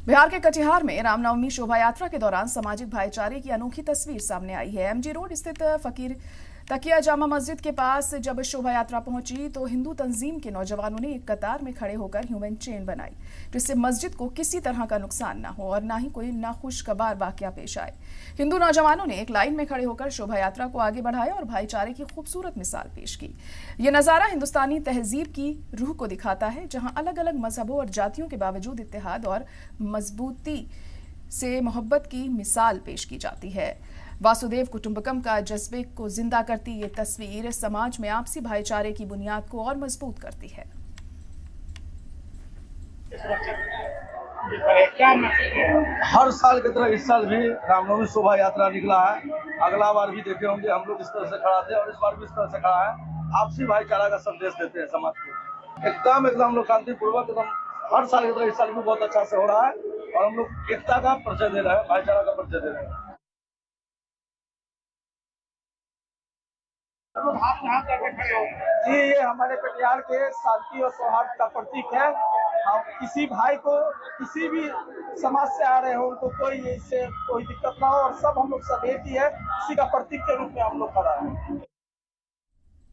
बिहार के कटिहार में रामनवमी शोभा यात्रा के दौरान सामाजिक भाईचारे की अनोखी तस्वीर सामने आई है। एमजी रोड स्थित फकीर तकिया जामा मस्जिद के पास जब शोभा यात्रा पहुंची तो हिंदू तंजीम के नौजवानों ने एक कतार में खड़े होकर ह्यूमन चेन बनाई, जिससे मस्जिद को किसी तरह का नुकसान न हो और न ही कोई नाखुशगवार वाकया पेश आए। हिंदू नौजवानों ने एक लाइन में खड़े होकर शोभा यात्रा को आगे बढ़ाया और भाईचारे की खूबसूरत मिसाल पेश की। ये नजारा हिंदुस्तानी तहजीब की रूह को दिखाता है, जहां अलग अलग मजहबों और जातियों के बावजूद इत्तेहाद और मजबूती से मोहब्बत की मिसाल पेश की जाती है। वासुदेव कुटुंबकम का जज्बे को जिंदा करती ये तस्वीर समाज में आपसी भाईचारे की बुनियाद को और मजबूत करती है। हर साल की तरह इस साल भी रामनवमी शोभा यात्रा निकला है। अगला बार भी देखे होंगे हम लोग इस तरह से खड़ा थे और इस बार भी इस तरह से खड़ा है। आपसी भाईचारा का संदेश देते हैं समाज को। एकदम लोग शांतिपूर्वक एकदम हर साल की तरह इस साल भी बहुत अच्छा से हो रहा है और हम लोग एकता का परिचय दे रहे हैं, भाईचारा का परिचय दे रहे हैं। जी, ये हमारे कटिहार के शांति और सौहार्द का प्रतीक है। हम किसी भाई को किसी भी समाज से आ रहे हो उनको कोई इससे कोई दिक्कत ना हो और सब हम लोग सब एक ही है, इसी का प्रतीक के रूप में हम लोग खड़ा है।